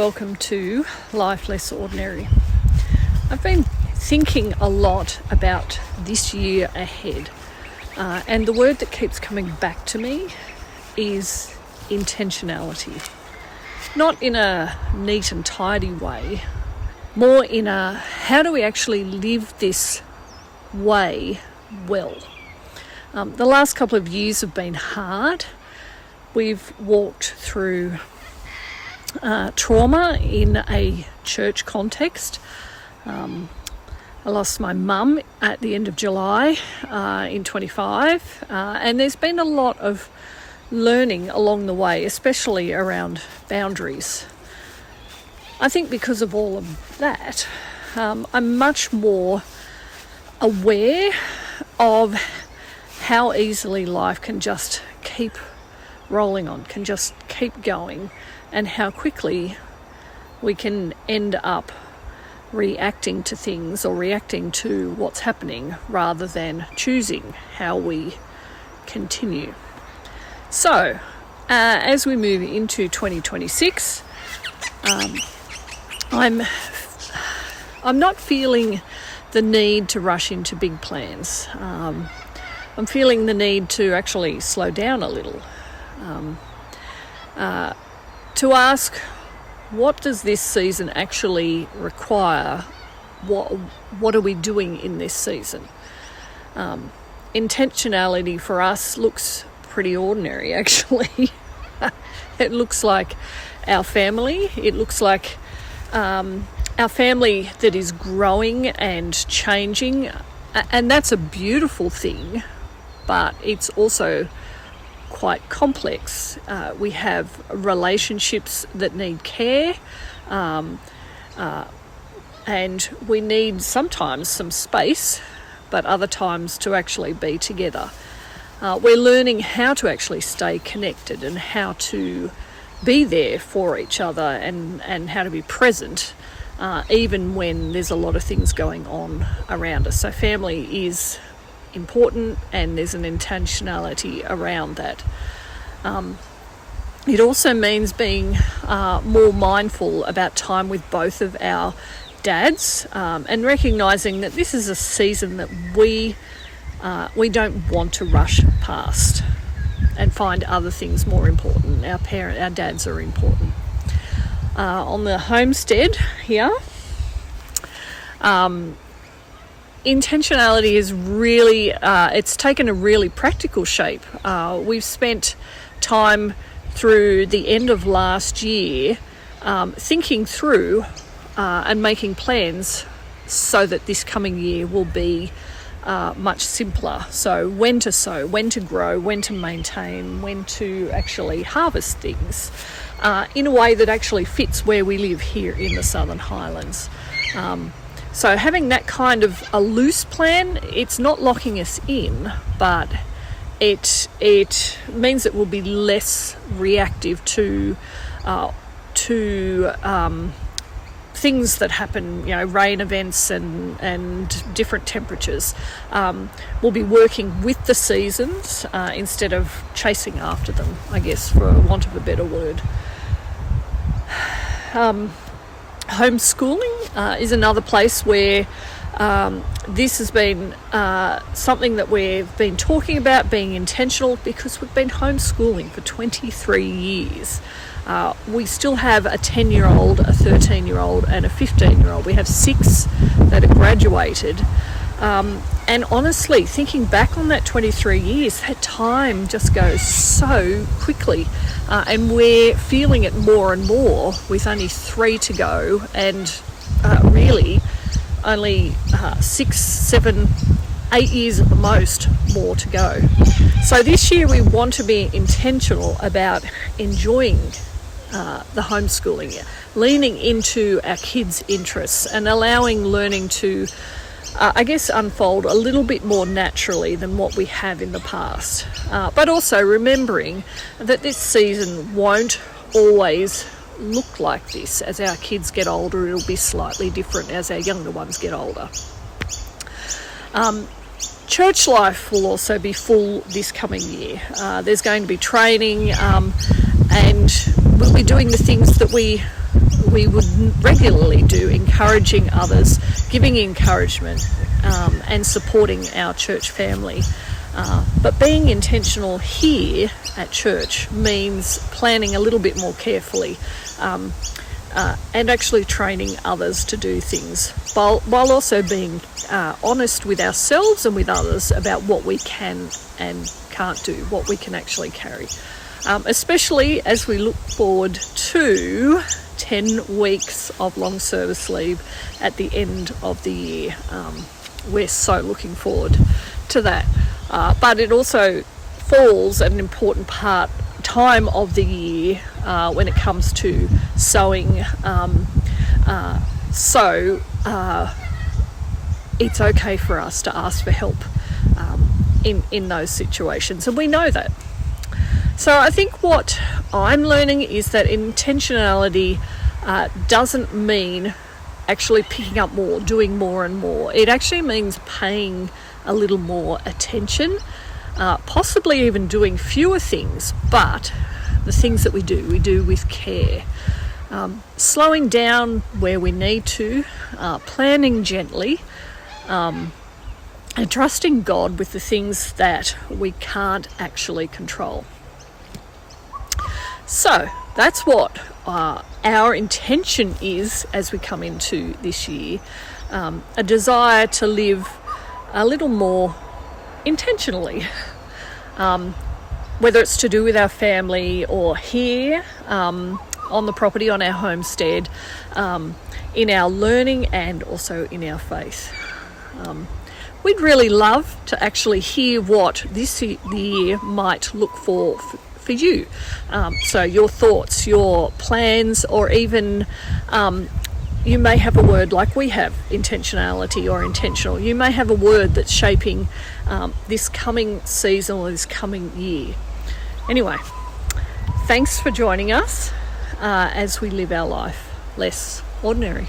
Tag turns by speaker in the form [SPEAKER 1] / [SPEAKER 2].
[SPEAKER 1] welcome to Life Less Ordinary. I've been thinking a lot about this year ahead, and the word that keeps coming back to me is intentionality. Not in a neat and tidy way, more in a how do we actually live this way well. The last couple of years have been hard. We've walked through trauma in a church context. I lost my mum at the end of July in 25, and there's been a lot of learning along the way, especially around boundaries. I think because of all of that, I'm much more aware of how easily life can just keep rolling on, can just keep going, and how quickly we can end up reacting to things or reacting to what's happening rather than choosing how we continue. So, as we move into 2026, I'm not feeling the need to rush into big plans. I'm feeling the need to actually slow down a little. To ask, what does this season actually require? What are we doing in this season? Intentionality for us looks pretty ordinary, actually. It looks like our family. It looks like our family that is growing and changing, and that's a beautiful thing, but it's also quite complex. We have relationships that need care, and we need sometimes some space, but other times to actually be together. We're learning how to actually stay connected and how to be there for each other and how to be present, even when there's a lot of things going on around us. So family is important, and there's an intentionality around that. It also means being more mindful about time with both of our dads, and recognising that this is a season that we don't want to rush past and find other things more important. Our dads are important. On the homestead here, intentionality is really, it's taken a really practical shape. We've spent time through the end of last year thinking through and making plans so that this coming year will be much simpler. So when to sow, when to grow, when to maintain, when to actually harvest things in a way that actually fits where we live here in the Southern Highlands. So having that kind of a loose plan, it's not locking us in, but it means that we'll be less reactive to things that happen, rain events and different temperatures. We'll be working with the seasons instead of chasing after them, I guess, for want of a better word. Homeschooling is another place where this has been something that we've been talking about, being intentional, because we've been homeschooling for 23 years. We still have a 10-year-old, a 13-year-old and a 15-year-old. We have 6 that are graduated. And honestly, thinking back on that 23 years, that time just goes so quickly. And we're feeling it more and more with only 3 to go, and really only 6, 7, 8 years at the most more to go. So this year we want to be intentional about enjoying the homeschooling, leaning into our kids' interests and allowing learning to unfold a little bit more naturally than what we have in the past. But also remembering that this season won't always look like this. As our kids get older, it'll be slightly different as our younger ones get older. Church life will also be full this coming year. There's going to be training, and we'll be doing the things that we would regularly do, encouraging others, giving encouragement, and supporting our church family. But being intentional here at church means planning a little bit more carefully, and actually training others to do things, while also being honest with ourselves and with others about what we can and can't do, what we can actually carry. Especially as we look forward to 10 weeks of long service leave at the end of the year. We're so looking forward to that. But it also falls at an important time of the year when it comes to sowing. So it's okay for us to ask for help in those situations, and we know that. So I think what I'm learning is that intentionality doesn't mean actually picking up more, doing more and more. It actually means paying a little more attention, possibly even doing fewer things, but the things that we do with care. Slowing down where we need to, planning gently, and trusting God with the things that we can't actually control. So that's what our intention is as we come into this year, a desire to live a little more intentionally, whether it's to do with our family or here on the property, on our homestead, in our learning and also in our faith. We'd really love to actually hear what this year might look for you. So your thoughts, your plans, or even you may have a word like we have, intentionality or intentional. You may have a word that's shaping this coming season or this coming year. Anyway, thanks for joining us as we live our life less ordinary.